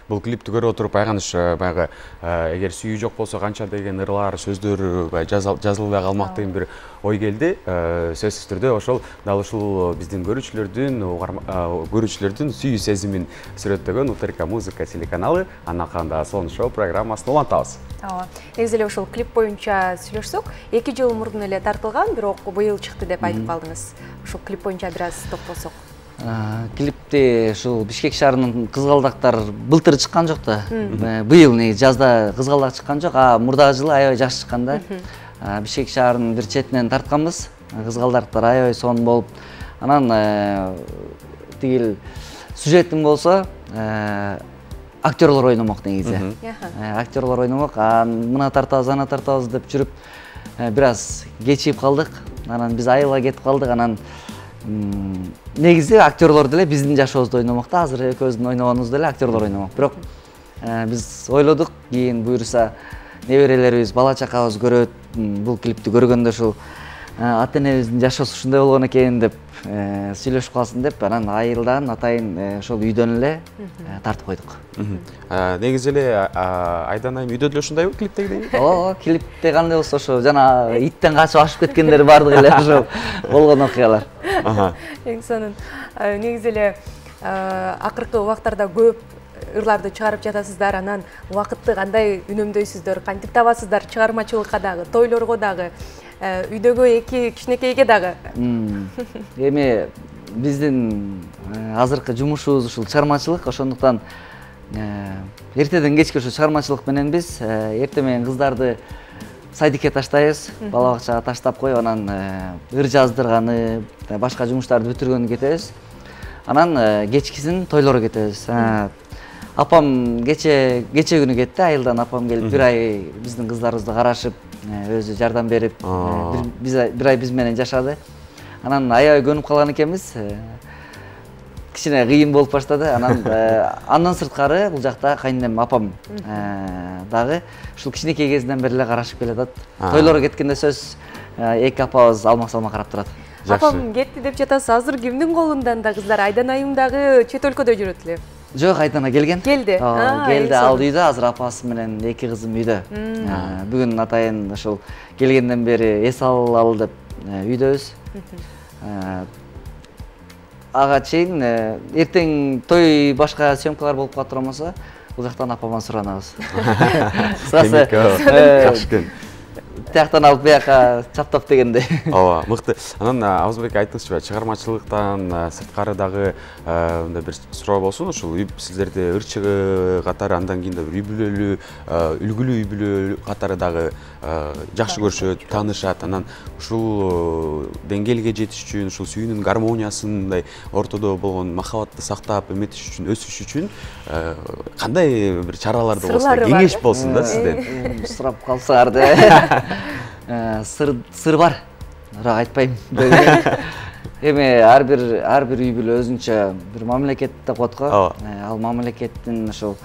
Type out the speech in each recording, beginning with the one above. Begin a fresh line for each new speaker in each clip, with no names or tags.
бул клипти көрүп отуруп айганыш баягы эгер сүйүү жок болсо канча деген ырлар, сөздөр жазылбай калмак деген бир ой келди. Сөзсүз түрдө ошол дал ушул биздин көрүүчүлөрдүн сүйүү сезимин сүрөттөгөн УТРК музыка телеканалы Анаканда Сон шоу программасын улантабыз.
Негизи эле ушул клип боюнча сүйлөшсөк, 2 жыл мурдун эле тартылган, бирок быйыл чыкты деп айтып калдыңыз. Ушул клип боюнча бир аз токпосок.
Клипти ушул Бишкек шаарынын кызгалдактар былтыр чыккан жок да. Быйыл негизи жазда кызгалдак чыккан жок, мурдагы жылы аябай жакшы чыккан да. Бишкек шаарынын бир четинен тартканбыз. Кызгалдактар аябай сонун болуп, анан тигил сюжетин болсо актерлор ойномок негизи. Актерлор ойномок, мына тартабыз, ана тартабыз деп жүрүп бир аз кечигип калдык. Анан биз айылга кетип калдык, анан негизи актерлор деле биздин жашообузду ойномок да, азыр экөөбүздүн ойногонубуз деле актерлор ойномок. Бирок биз ойлодук, кийин буюрса неберелерибиз, бала чакабыз көрөт, бул клипти көргөндө ушул ата-энебиздин жашоосу ушундай болгон экен деп сүйлөшүп калсын деп, анан айылдан атайын ошол үйдөн эле тартып койдук.
Негизи эле Айдан айым үйдө деле ушундайбы клиптегидей?
Ооба, клипте кандай болсо ошо жана иттен качып ашып кеткендер бардыгы эле ошо болгон окуялар.
Эң сонун. Негизи эле акыркы убактарда көп ырларды чыгарып жатасыздар, анан убакытты кандай үнөмдөйсүздөр, кантип табасыздар чыгармачылыкка дагы, тойлорго дагы, үйдөгү эки кичинекейге дагы?
Эми биздин азыркы жумушубуз ушул чыгармачылык, ошондуктан эртеден кечке ушул чыгармачылык менен биз эртең менен кыздарды садикке таштайбыз, бала бакчага таштап коюп, анан ыр жаздырганы, башка жумуштарды бүтүргөнгө кетебиз. Анан кечкисин тойлорго кетебиз. Апам кече күнү кетти, айылдан апам келип бир ай биздин кыздарыбызды карашып, өзү жардам берип, бир ай биз менен жашады. Анан аябай көнүп калган экенбиз. Кичине кыйын болуп баштады. Андан сырткары бул жакта кайненем апам дагы ушул кичинекей кезинен бери эле карашып келатат. Тойлорго кеткенде сөз эки апабыз алма-салма карап турат.
Апам кетти деп жатасыз. Азыр кимдин колунда анда кыздар? Айдан айым дагы чет өлкөдө жүрөт эле.
Жок, Айдана келген.
Келди.
Келди, ал үйдө, азыр апасы менен эки кызым үйдө. Бүгүн атайын ошол келгенден бери эс алалы деп үйдөбүз. Ага чейин эртең той башка съемкалар болуп калып турмаса, бул жактан апаман суранабыз. Тияктан алып бияка чаптап дегенде.
Ооба, мыкты. Анан Абызбек айтыңызчы, чыгармачылыктан сырткары дагы мындай бир суроо болсун, ушул сиздерде ырчыгы катары, андан кийин үй бүлөлүү, үлгүлүү үй бүлөлүү катары дагы жакшы көрүшөт, таанышат. Анан ушул деңгээлге жетиш үчүн, ушул сүйүүнүн гармониясын мындай ортодо болгон махабатты сактап эметиш үчүн, өсүш үчүн кандай бир чараларды болсо, кеңеш болсун да сизден.
Сурап калсаңар да. Сыр бар, бирок айтпайм. Эми ар бир үй бүлө өзүнчө бир мамлекет деп коет го. Ал мамлекеттин ошол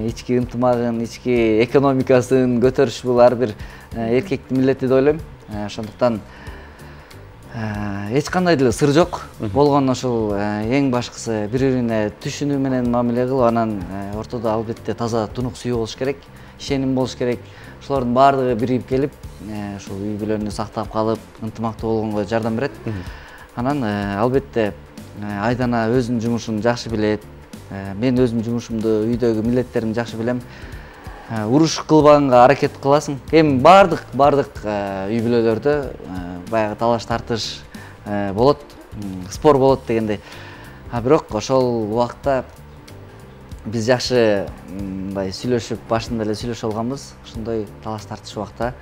ички ынтымагын, ички экономикасын көтөрүш бул ар бир эркектин милдети деп ойлойм. Ошондуктан эч кандай деле сыр жок. Болгон ошол эң башкысы бири-бирине түшүнүү менен мамиле кылып, анан ортодо албетте таза тунук сүйүү болуш керек, ишеним болуш керек. Ошолордун баардыгы бирип келип, ушул үй бүлөнү сактап калып, ынтымактуу болгонго жардам берет. Анан албетте Айдана өзүнүн жумушун жакшы билет. Мен өзүмдүн жумушумду, үйдөгү милдеттеримди жакшы билем. Уруш кылбаганга аракет кыласың. Эми баардык үй бүлөлөрдө баягы талаш тартыш болот, спор болот дегендей. Бирок ошол убакта биз жакшы мындай сүйлөшүп, башында эле сүйлөшүп алганбыз. Ошондой талаш тартыш убакта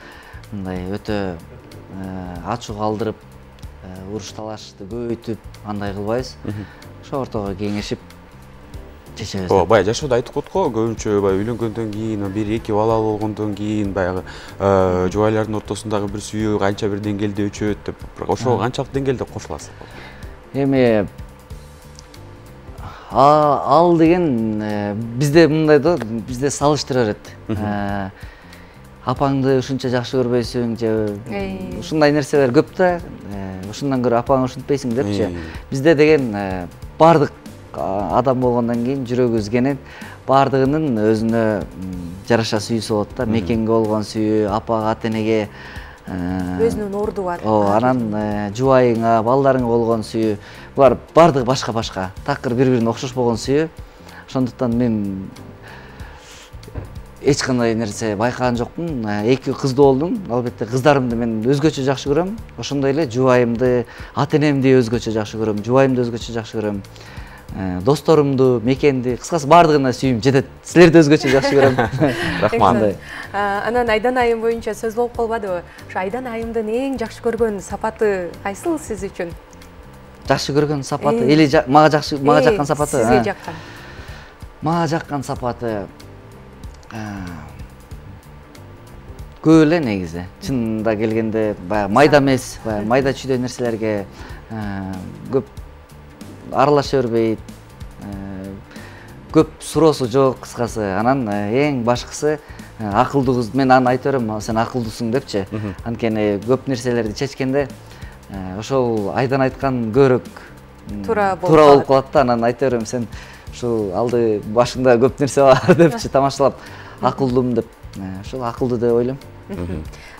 мындай өтө ачуу калдырып, уруш талашты көбөйтүп, андай кылбайбыз. Ошо ортого кеңешип чечебиз.
Ооба, баягы жашоодо айтып коет го, көбүнчө баягы үйлөнгөндөн кийин, бир-эки бала болгондон кийин баягы жубайлардын ортосундагы бир сүйүү канча бир деңгээлде өчөт деп. Ошого канчалык деңгээлде кошуласыз?
Эми ал деген бизде мындай да, бизде салыштыра берет. Апаңды ушунча жакшы көрбөйсүң же ушундай нерселер көп да. Ушундан көрө апаңды ушунтпайсың депчи. Бизде деген бардык адам болгондон кийин жүрөгүбүз кенен, бардығының өзүнө жараша сүйүүсү болот да, мекенге болгон сүйүү, апага, ата-энеге
өзүнүн орду бар.
Анан жубайыңа, балдарыңа болгон сүйүү, булар бардыгы башка-башка, такыр бири-бирине окшош болгон сүйүү. Ошондуктан мен эч кандай нерсе байкаган жокмун. 2 кыздуу болдум. Албетте кыздарымды мен өзгөчө жакшы көрөм. Ошондой эле жубайымды, ата-энемди өзгөчө жакшы көрөм, жубайымды өзгөчө жакшы көрөм. Досторумду, мекенди, кыскасы бардыгына сүйүүм жетет. Силерди өзгөчө жакшы көрөм.
Рахмат.
Анан Айдан айым боюнча сөз болуп калбадыбы? Ошо Айдан айымдын эң жакшы көргөн сапаты кайсыл сиз үчүн?
Жакшы көргөн сапаты или мага жаккан сапаты?
Сизге жаккан.
Мага жаккан сапаты көп эле негизи. Чынында келгенде баягы майда эмес, баягы майда чүйдө нерселерге көп аралаша бербейт. Көп суроосу жок, кыскасы. Анан эң башкысы акылдуу кыз. Мен аны айта берем, сен акылдуусуң депчи. Анткени көп нерселерди чечкенде ошол Айдан айткан көбүрөөк туура болуп калат да. Анан айта берем, сен ушул алды башыңда көп нерсе бар депчи тамашалап акылдуум деп. Ушул акылдуу деп ойлойм.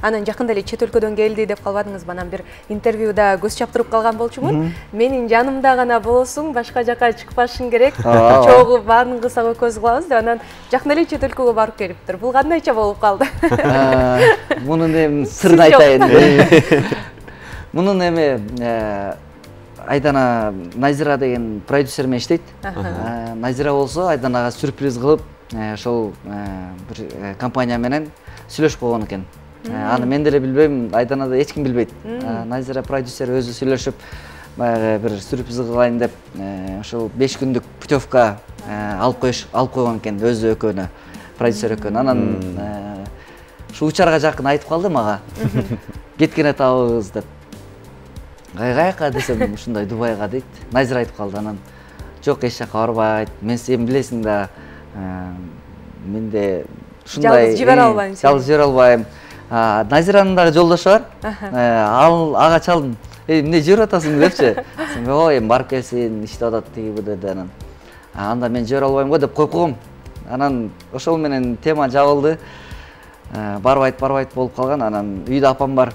Анан жакында эле чет өлкөдөн келди деп калбадыңызбы? Анан бир интервьюда көз чаптырып калган болчумун. Менин жанымда гана болосуң, башка жака чыкпашың керек. Чогуу баарын сага көз кылабыз деп. Анан жакында эле чет өлкөгө барып келиптир. Бул кандайча болуп калды?
Мунун эми сырын айтайын. Мунун эми Айдана Назира деген продюсер менен иштейт. Назира болсо Айданага сюрприз кылып, ошол бир компания менен сүйлөшүп койгон экен. Аны мен деле билбейм, Айданада эч ким билбейт. Назира продюсер өзү сүйлөшүп, баягы бир сюрприз кылайын деп, ошол 5 күндүк путевка алып койгон экен өзү экөөнө, продюсер экөөнө. Анан ушу учарга жакын айтып калды мага. Кеткен атабыз деп. Кайга десем, ушундай Дубайга дейт. Назира айтып калды. Анан жок, эч жака барбайт. Мен сен билесиң да, менде ушундай жалгыз жибере албайм. Назиранын дагы жолдошу бар. Ага чалдым. Эмне жиберип атасың депчи. Сен ой, эми барып келсин, иштеп атат тиги бу деди. Анан анда мен жибере албайм го деп коюп койгом. Анан ошол менен тема жабылды. Барбайт болуп калган. Анан үйдө апам бар.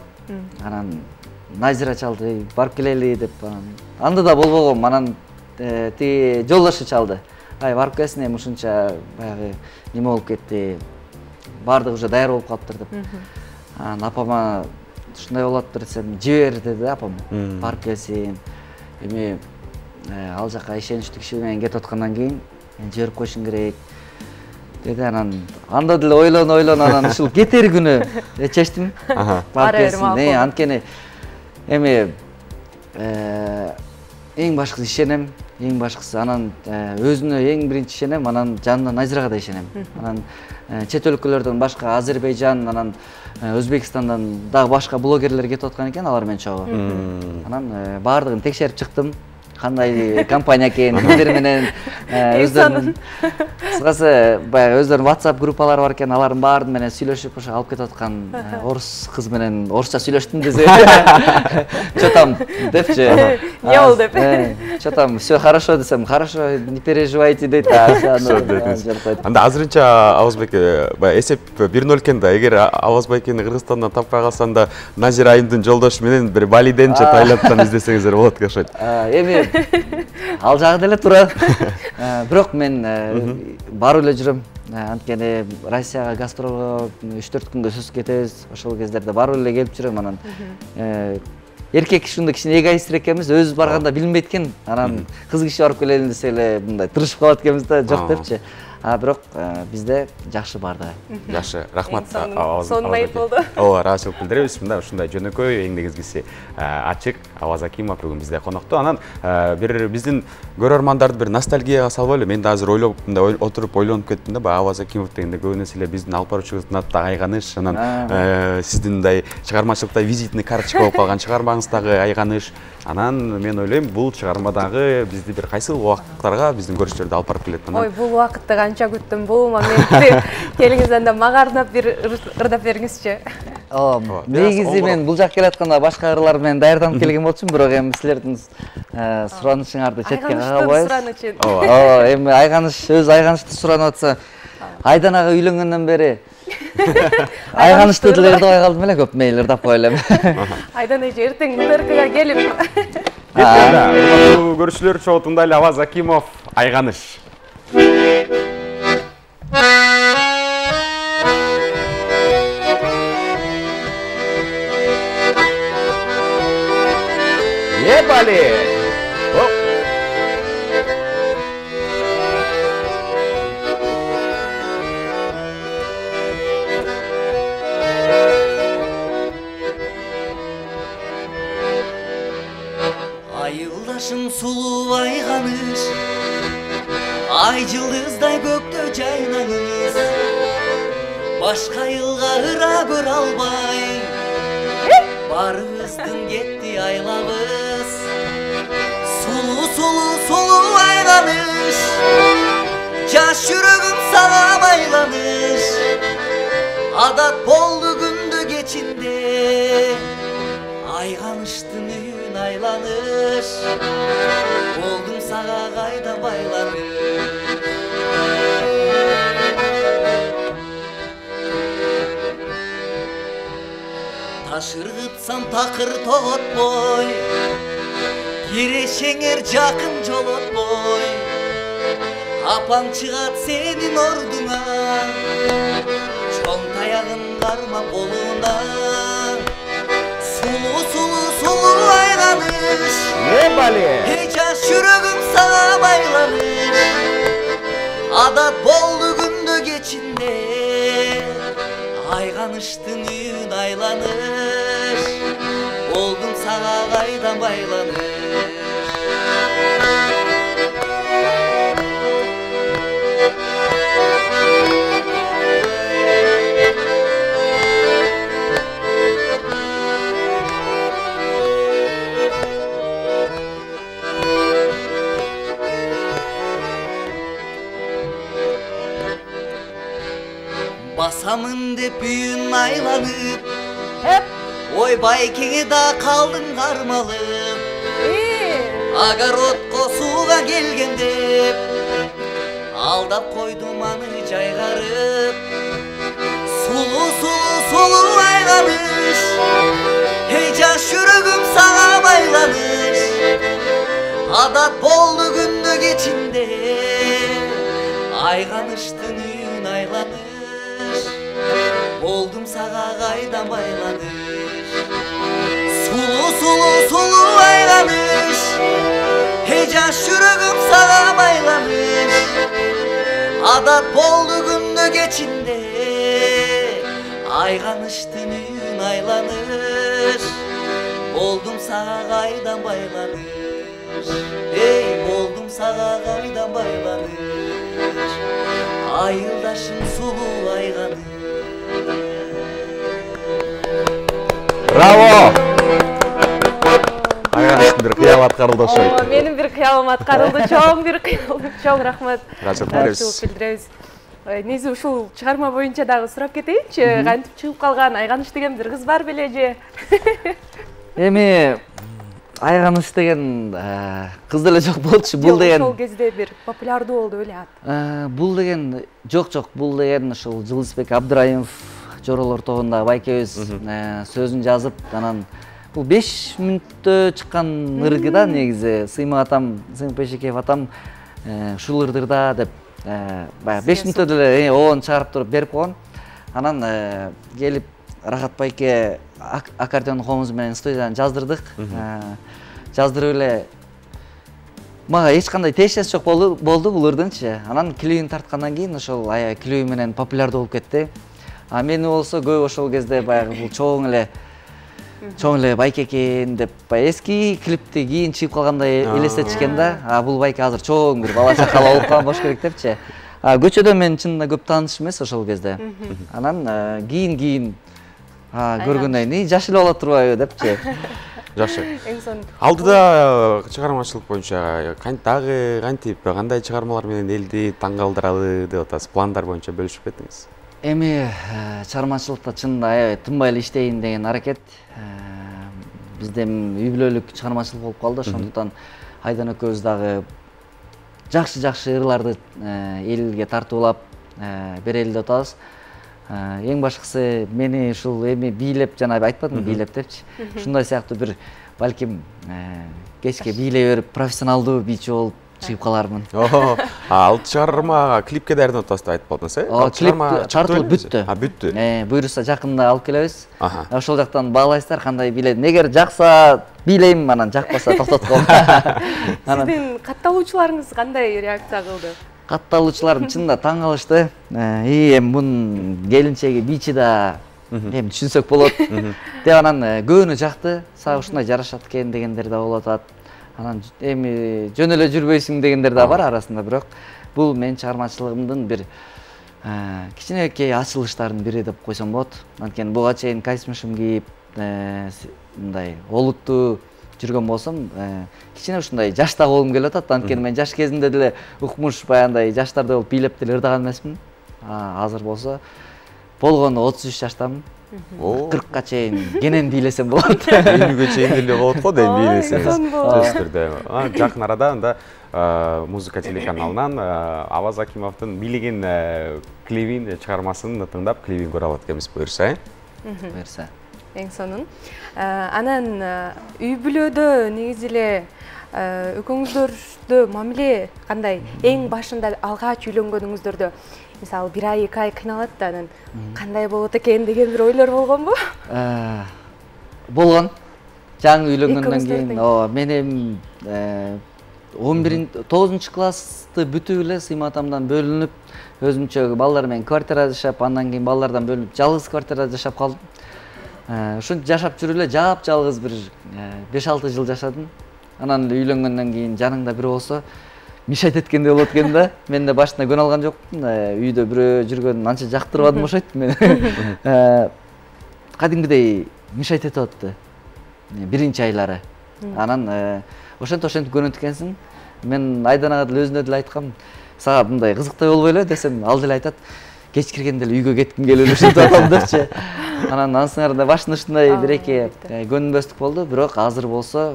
Анан Назира чалды, барып келели деп. Анда да болбогом. Анан тиги жолдошу чалды. Ай, барып келсин, эми ушунча баягы неме болуп кетти. Бардыгы уже даяр болуп калыптыр деп. Анан апама ушундай болуптур десем, жибер деди апам. Барып келсин. Эми ал жака ишеничтүү киши менен кетип аткандан кийин жиберип койушуң керек деди. Анан анда деле ойлон анан ушул кетер күнү чечтим. Барып келсин. Анткени эми эң башкысы ишенем, эң башкысы анан өзүнө эң биринчи ишенем, анан жанына Назирага да ишенем. Анан чет өлкөлөрдөн башка Азербайжан, анан Өзбекстандан дагы башка блогерлер кетип аткан экен алар менен чогуу. Анан баардыгын текшерип чыктым. Кандай компания экен, кимдер менен өздөрүнүн кыскасы баягы өздөрүнүн WhatsApp группалары бар экен, алардын баарын менен сүйлөшүп ошо алып кетип аткан орус кыз менен орусча сүйлөштүм десе. Чотам депчи.
Не болду деп.
Чотам, всё хорошо десем, хорошо, не переживайте дейт.
Анда азырынча Абазбек баягы эсеп 1-0 экен да. Эгер Абазбекени Кыргызстандан таппай калсаң да Назира айымдын жолдошу менен бир Балиден же Таиландтан издесеңиздер болот деп окшойт.
Эми ал жагы деле туура. Бирок мен барып эле жүрөм. Анткени Россияга гастролго 3-4 күнгө сөз кетебиз. Ошол кездерде барып эле келип жүрөм. Анан эркек ушундай кичине эгоистирээк экенбиз, өзүбүз барганда билинбейт экен. Анан кыз киши барып келели десе эле мындай тырышып калат экенбиз да, жок депчи. Бирок бизде жакшы барды.
Жакшы, рахмат.
Сонун айып болду.
Ооба, ыраазычылык билдиребиз. Мында ушундай жөнөкөй, эң негизгиси ачык Абаз Акимов бүгүн бизде конокту. Анан бир биздин көрөрмандарды бир ностальгияга салбайлы. Мен да азыр ойлоп, мындай отуруп ойлонуп кеттим да, баягы Абаз Акимов дегенде көп нерселер биздин алып баруучубуздун аты Айганыш, анан сиздин мындай чыгармачылыкта визитный карточка болуп калган чыгармаңыздагы Айганыш. Анан мен ойлойм, бул чыгармадагы бизди бир кайсыл убакыттарга биздин көрүштөрдү алып барып келет.
Ой, бул убакытты канча күттүм, бул моментти келиңиз анда мага арнап бир ырдап бериңизчи.
негизи мен бул жакка келатканда башка ырлар менен даярданып келген болчумун, бирок эми силердин суранышыңарды четке кагабайбыз.
Суранышы.
Эми Айганыш өз Айганышты суранып атса, Айдан ага үйлөнгөндөн бери Айганышты ырдабай калдым эле, көп мейл ырдап кой элем.
Айдан эже эртең НРКга келип.
Көрүүчүлөр, шоу тыңдайлы. Аваз Акимов, Айганыш. Ебали!
Айылдашым сулуу Айганыш, ай жылдыздай көктө жайнаңыз, башка айылга ыра көрө албай, барыбыздын кетти айлабыз. Сулуу Айганыш, жаш жүрөгүм сага байланыш, адат болду күндө кечинде, Айганыштын үйүн айланыш, болдум сага кайда байланыш. Таш ыргытсам такыр тоготпой, кирешеңер жакын жолотпой, апаң чыгат сенин ордуңа, чоң таягын кармап колуна. Сулуу Айганыш, эй жаш жүрөгүм сага байланыш, адат болду күндө кечинде, Айганыштын үйүн айланыш, болдум сага кайдан байланыш. Басамын деп үйүн айланып, ой байкеңе да калдың кармалып, огородко сууга келген деп, алдап койдум аны жайгарып. Сулуу Айганыш, эй жаш жүрөгүм сага байланыш, адат болду күндө кечинде, Айганыштын үйүн айланыш, болдум сага кайдан байланыш. Сулуу Айганыш, эй жаш жүрөгүм сага байланыш, адат болду күндө кечинде, Айганыштын үйүн айланыш, болдум сага кайдан байланыш. Эй, болдум сага кайдан байланыш, айылдашым сулуу Айганыш.
Браво! Айганыштын бир кыялы аткарылды окшойт.
Менин бир кыялым аткарылды, чоң бир кыялым. Чоң рахмат.
Рахмат.
Негизи ушул чыгарма боюнча дагы сурап кетейинчи. Кантип чыгып калган Айганыш деген бир кыз бар беле же?
Эми Айганыш деген кыз деле жок болчу. Бул деген
ошол кезде бир популярдуу болду беле ат.
Бул деген жок, бул деген ушул Жылысбек Абдырайымов Жорол ортогунда байкебиз сөзүн жазып, анан бул 5 мүнөттө чыккан ыргы да негизи. Сыймык атам, Сыймык Пешекеев атам ушул ырдырда деп баягы 5 мүнөттө деле оон чыгарып туруп берип койгон. Анан келип Рахат байке аккордеон комуз менен студиядан жаздырдык. Жаздырып эле мага эч кандай тиешеси жок болду бул ырдынчы. Анан клибин тарткандан кийин ошол аябай клиби менен популярдуу болуп кетти. А мени болсо көп ошол кезде баягы бул чоң эле байке экен деп баягы эски клипти кийин чыгып калгандай элестетишкен да. Бул байке азыр чоң бир бала чакалы болуп калган болуш керек депчи. Көчөдө мен чынында көп тааныш эмес ошол кезде. Анан кийин көргөндөн кийин жаш эле боло турбайбы депчи.
Жакшы. Алдыда чыгармачылык боюнча дагы кантип кандай чыгармалар менен элди таң калтыралы деп атасыз, пландар боюнча бөлүшүп кетиңиз.
Эми чыгармачылыкта чынында аябай тынбай эле иштейин деген аракет бизде үй бүлөлүк чыгармачылык болуп калды. Ошондуктан Айдан экөөбүз дагы жакшы ырларды элге тартуулап берели деп атабыз. Эң башкысы мени ушул эми бийлеп, жана айтпадымбы бийлеп депчи. Ушундай сыяктуу бир балким кечке бийлей берип профессионалдуу бийчи болуп чыгып калармын.
Ал чыгармага клипке даярданып атасыз деп айтып калдыңыз, э?
Клип тартылып бүттү.
Бүттү.
Буюрса жакында алып келебиз. Ошол жактан баалайсыздар кандай бийледим. Эгер жакса бийлейм, анан жакпаса токтотуп коем.
Сиздин катталуучуларыңыз кандай реакция кылды?
Катталуучуларым чынында таң калышты. Эми мунун келинчеги бийчи да эми түшүнсөк болот деп анан көбүнө жакты. Сага ушундай жарашат экен дегендер да болуп атат. Анан эми жөн эле жүрбөйсүң дегендер да бар арасында, бирок бул менин чыгармачылыгымдын бир кичинекей ачылыштардын бири деп койсом болот. Анткени буга чейин костюм кийип мындай олуттуу жүргөн болсом, кичине ушундай жашта болгум келип атат. Анткени мен жаш кезимде деле укмуш баягындай жаштарда болуп бийлеп деле ырдаган эмесмин. Азыр болсо болгону 33 жаштамын. 40ка чейин кенен бийлесем болот.
50ге чейин деле болот го дейм бийлесеңиз. Төз түрдө. Жакын арада анда музыка телеканалынан Аваз Акимовдун бийлеген клибин, чыгармасын тыңдап, клибин көрө алат экенбиз, буюрса,
Буюрса.
Эң сонун. Анан үй бүлөдө негизи эле экөөңүздөрдө мамиле кандай? Эң башында алгач үйлөнгөнүңүздөрдө мисалы 1 ай 2 ай кыйналат да, анан кандай болот экен деген бир ойлор болгонбу?
Болгон. Жаңы үйлөнгөндөн кийин, мен эми 9 классты бүтүп эле сыйма атамдан бөлүнүп, өзүмчө балдар менен квартирада жашап, андан кийин балдардан бөлүнүп жалгыз квартирада жашап калдым. Ушинтип жашап жүрүп эле жап-жалгыз бир 5-6 жыл жашадым. Анан үйлөнгөндөн кийин жаныңда бири болсо мишайт эткендей болот экен да. Мен да башында көнө алган жокмун. Үйдө бирөө жүргөнүн анча жактырбадым окшойт мен. Кадимгидей мишайт этип атты. Биринчи айлары. Анан ошентип көнөт экенсиң. Мен Айданага деле өзүнө деле айткам. Сага мындай кызыктай болбой эле десем, ал деле айтат. Кеч киргенде эле үйгө кетким келип эле ушинтип атам депчи. Анан ансыңарда башында ушундай бир-эки көнүнбөстүк болду, бирок азыр болсо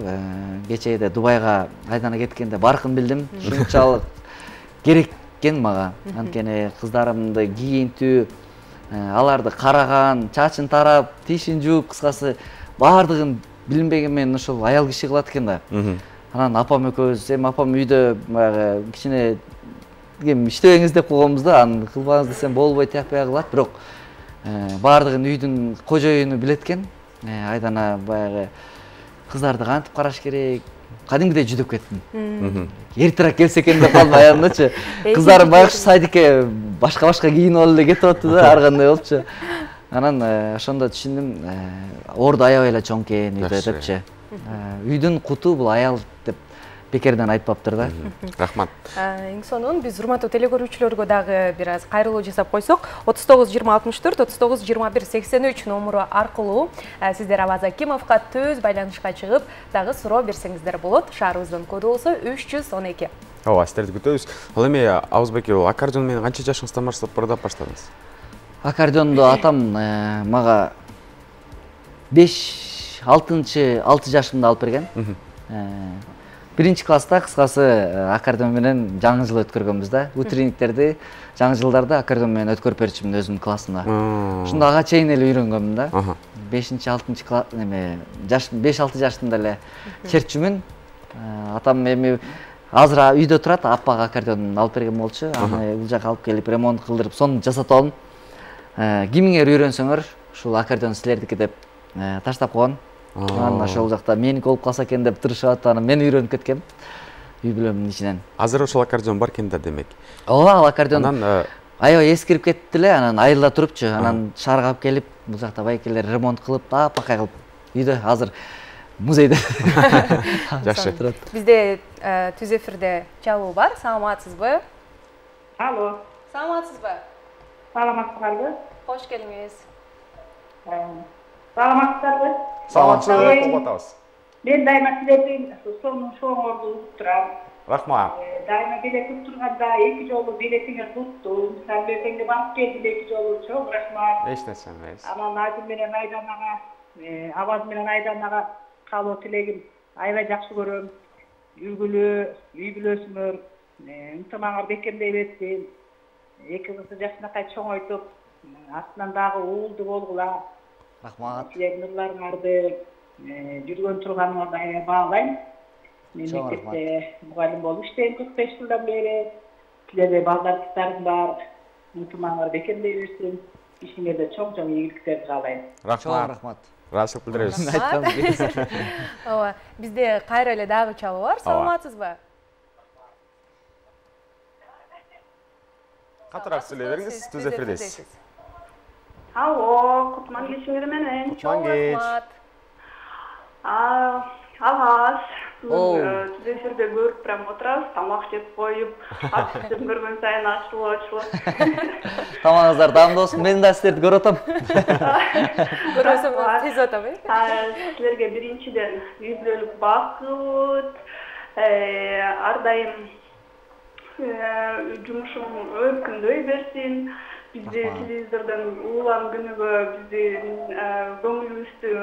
кечээде Дубайга Айдана кеткенде баркын билдим. Ушунчалык керек экен мага. Анткени кыздарымды кийинтүү, аларды караган, чачын тарап, тишин жууп, кыскасы баардыгын билинбеген менен ошол аял киши кылат экен да. Анан апам экөөбүз, эми апам үйдө баягы кичине иштебеңиз деп койгонбуз да, аны кылбаңыз десем болбой тиякпай кылат, бирок баардыгын үйдүн кожоюну билет экен. Айдана баягы кыздарды кантип караш керек, кадимгидей жүдөп кеттим. Эртерээк келсе экен деп калдым аягындачы. Кыздарым баягы сайдикке башка кийинип алып эле кетип аттı да, ар кандай болупчу. Анан ошондо түшүндүм, орду аябай эле чоң экен үйдө депчи. Үйдүн куту бул аял деп бекерден айтпаптыр да.
Рахмат.
Эң сонун биз урматтуу телекөрүүчүлөргө дагы бир аз кайрылуу жасап койсок, 39 20 64 39 21 83 номуру аркылуу сиздер Аваз Акимовго төз байланышка чыгып, дагы суроо берсеңиздер болот. Шаарыбыздын коду болсо 312.
Ооба, сиздерди күтөбүз. Ал эми Авызбек, аккордеон менен канча жашыңыздан баштадыңыз?
Аккордеонду атам мага 6 жашымда алып берген. Биринчи класста кыскасы аккордеон менен жаңы жыл өткөргөнбүз да. Утренниктерди жаңы жылдарда аккордеон менен өткөрүп берчүмүн өзүмдүн классымда. Ушунда ага чейин эле үйрөнгөнмүн да. 5-6 класс 5-6 жаштында эле чертчүмүн. Атам эми азыр үйдө турат, апага аккордеон алып берген болчу. Аны бул жака алып келип ремонт кылдырып, сонун жасатып алдым. Кимиңер үйрөнсөңөр, ушул аккордеон силердики деп таштап койгон. Анан ошол жакта меники болуп калса экен деп тырышып атты. Анан мен үйрөнүп кеткем үй бүлөмдүн ичинен.
Азыр ошол аккордеон бар экен да демек.
Ооба, ал аккордеон аябай эскирип кетти эле, анан айылда турупчу. Анан шаарга алып келип, бул жакта байкелер ремонт кылып, тапакай кылып үйдө азыр музейде.
Жакшы.
Бизде түз эфирде чалуу бар. Саламатсызбы?
Алло.
Саламатсызбы?
Саламатсызбы?
Кош келиңиз.
Саламатсызбы?
Саламатсызбы, кулгатабыз.
Мен дайыма силердин сонун шооңорду угуп турам.
Рахмат.
Дайыма билет туттурганда 2 жолу билетиңе туттум. Сен бетеңге барып келдиң 2 жолу. Чоң рахмат.
Эч нерсе эмес.
Анан Назим менен Айданага, Аваз менен Айданага калуу тилегим. Аябай жакшы көрөм. Үлгүлүү, үй бүлөсүңөр. Ынтымагыңар бекемдей берсин. Эки кызды жакшынакай чоңойтуп, артынан дагы уулду болгула.
Рахмат.
Силердин ырларыңарды жүргөн турганыңарды аябай баалайм. Мен
Чоң
мектепте мугалим болуп иштейм 45 жылдан бери. Силерде балдар кыздарым бар. Ынтымагыңар бекемдей берсин. Ишиңерде чоң ийгиликтерди каалайм.
Чоң рахмат.
Ыраазычылык билдиребиз.
Ооба, бизде кайра эле дагы чалуу бар. Саламатсызбы?
Катыраак сүйлөй бериңиз, түз эфирдесиз.
Алло, кутман кечиңер менен.
Чоң рахмат.
Аваз.
Оу.
Түз эфирде көрүп прям отурабыз, тамак жеп коюп, ачып көргөн сайын ачылып.
Тамагыңыздар даамдуу болсун. Мен да сиздерди көрүп атам.
Көрөсөм тез атам,
Силерге биринчиден үй бүлөлүк бакыт, ар дайым жумушуң өркүндөй берсин. Бизди телевизордон улам күнүгө биздин көңүлүбүздү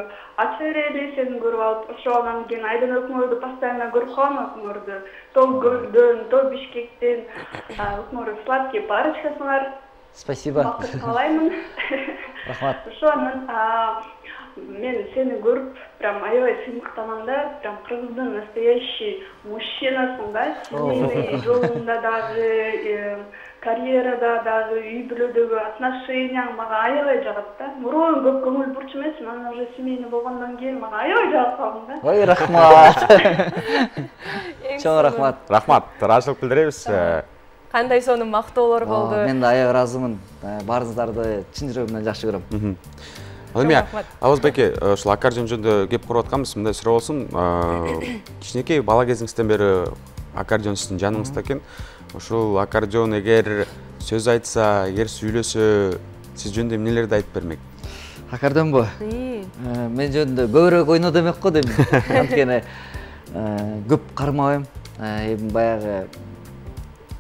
ача берели, сени көрүп алып, ошондон кийин Айдан өкмөрдү постоянно көрүп калам өкмөрдү. То Гөлдөн, то Бишкектен, өкмөрдү сладкий парочкасыңар.
Спасибо.
Бакыт каалаймын.
Рахмат.
Ошонун мен сени көрүп, прям аябай сыймыктанам да, прям кыргыздын настоящий мужчинасың да, семейный жолунда дагы, карьерада дагы, үй бүлөдөгү отношенияң мага аябай жагат да. Мурун көп көңүл бурчу эмесмин, анан уже семейный болгондон кийин мага аябай жагат калдым да.
Ой, рахмат. Чоң рахмат.
Рахмат, ыраазычылык билдиребиз.
Кандай сонун мактоолор болду.
Мен да аябай ыраазымын. Баарыңыздарды чын жүрөгүмдөн жакшы көрөм.
Ал эми Аваз байке, ушул аккордеон жөнүндө кеп куруп атканбыз. Мындай суроо болсун. Кичинекей бала кезиңизден бери аккордеон сиздин жаныңызда экен. Ушул аккордеон эгер сөз айтса, эгер сүйлөсө, сиз жөнүндө эмнелерди айтып бермек?
Аккордеонбу? Мен жөнүндө көбүрөөк ойно демек го дейм. Анткени көп кармабайм. Эми баягы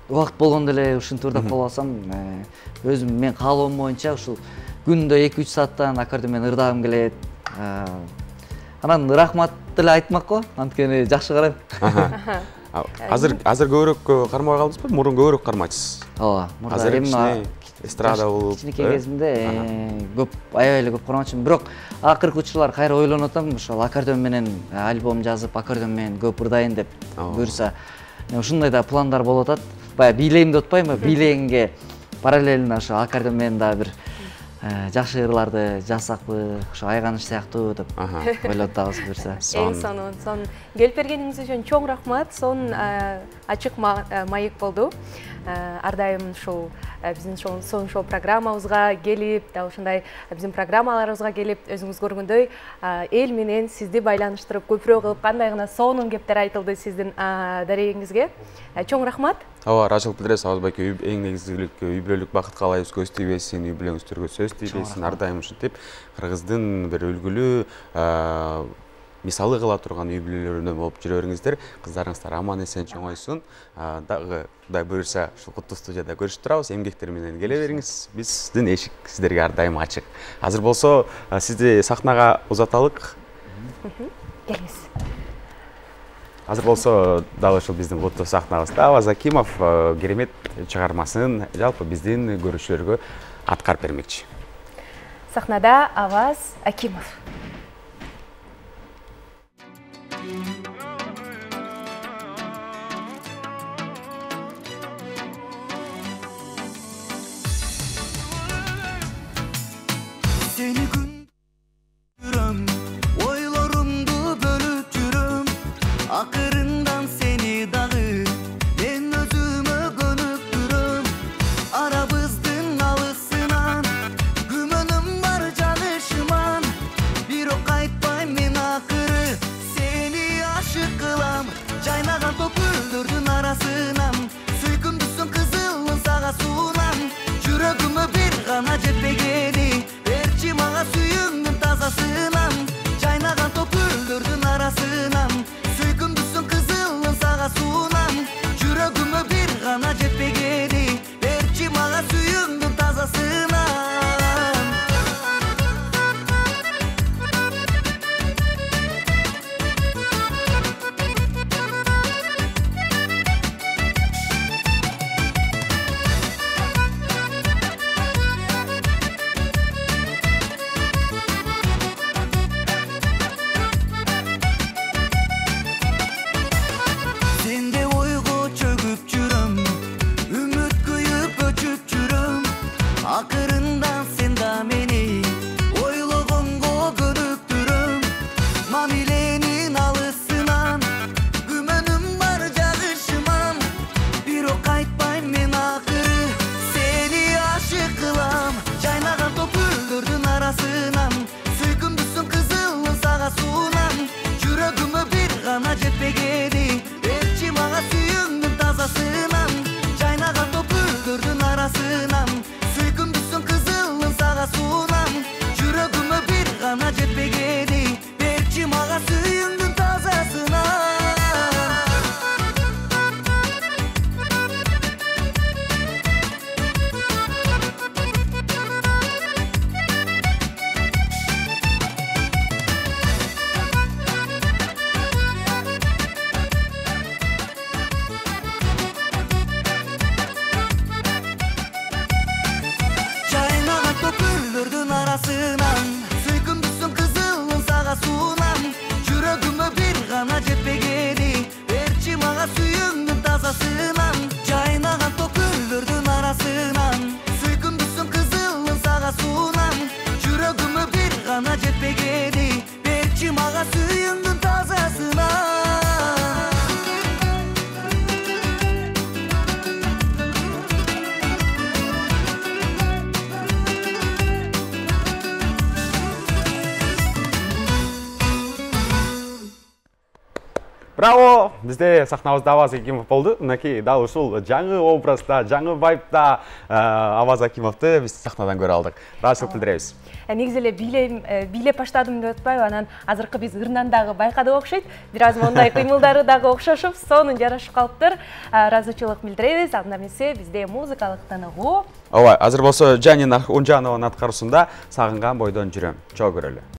убакыт болгондо эле ушинтип ырдап калып алсам, өзүм мен каалоом боюнча ушул күндө 2-3 сааттан аккордеон менен ырдагым келет. Анан рахмат деле айтмак го, анткени жакшы карайм.
Азыр көбүрөөк кармабай калдыңызбы? Мурун көбүрөөк кармайсыз.
Ооба,
Азыр эми эстрада болуп.
Кичинекей кезимде көп аябай эле көп кармачумун, бирок акыркы учурлар кайра ойлонуп атам, ошол аккордеон менен альбом жазып, аккордеон менен көп ырдайын деп. Буюрса, ушундай да пландар болуп атат. Баягы бийлейм деп атпаймынбы? Бийлегенге параллельно ошо аккордеон менен да бир жакшы ырларды жазсакпы, ошо Айганыч сыяктуу деп ойлоп атабыз буюрса.
Эң сонун келип бергениңиз үчүн чоң рахмат. Сонун ачык маек болду. Ар дайым ушул биздин сонун шоу программабызга келип, да ушундай биздин программаларыбызга келип, өзүңүз көргөндөй эл менен сизди байланыштырып, көпүрө кылып, кандай гана сонун кептер айтылды сиздин дарегиңизге. Чоң рахмат.
Ооба, ыраазычылык билдиребиз. Аваз байке, эң негизгилик үй бүлөлүк бакыт каалайбыз, көз тийбесин, үй бүлөңүздөргө сөз тийбесин, ар дайым ушинтип кыргыздын бир үлгүлүү мисалы кыла турган үй бүлөлөрүнөн болуп жүрө бериңиздер. Кыздарыңыздар аман эсен чоңойсун. Дагы Кудай буюрса ушул куттуу студияда көрүшүп турабыз. Эмгектер менен келе бериңиз. Биздин эшик сиздерге ар дайым ачык. Азыр болсо сизди сахнага узаталык.
Келиңиз.
Азыр болсо дагы ушул биздин куттуу сахнабызда Аваз Акимов керемет чыгармасын жалпы биздин көрүүчүлөргө аткарып бермекчи.
Сахнада Аваз Акимов.
Seni gündürüm, oylarımdı bölüp жүрөм. Akırından seni dağı, ben özüme gönüp durum. Arabızdın alısınan, gümönüm var canışıman. Bir o kayıtpay men akırı, seni aşık kılam. Jaynagan top güldürdün arasынан, süykümdüsün kızılın sağa sunan. Жүрөгүмө bir gana жетпегени, берчи мага сүйүңдүн тазасынан. Жайнаган топ гүлдөрдүн арасынан, сүйкүмдүсүн кызылын сага суунан.
Браво! Бізде сахнабызда Аваз Акимов болды. Мынакей дал ушул жаңы образда, жаңы вайбта Аваз Акимовду биз сахнадан көрө алдык. Ыраазычылык билдиребиз.
Негизи эле бийлеп баштадым деп атпайбы, анан азыркы биз ырынан дагы байкадык окшойт. Бир аз мондай кыймылдары дагы окшошуп, сонун жарашып калыптыр. Ыраазычылык билдиребиз. Анда эмесе бизде музыкалык тыныгуу.
Ооба, азыр болсо Жанина Унжанованын аткаруусунда Сагынган бойдон жүрөм. Чогуу көрөлү.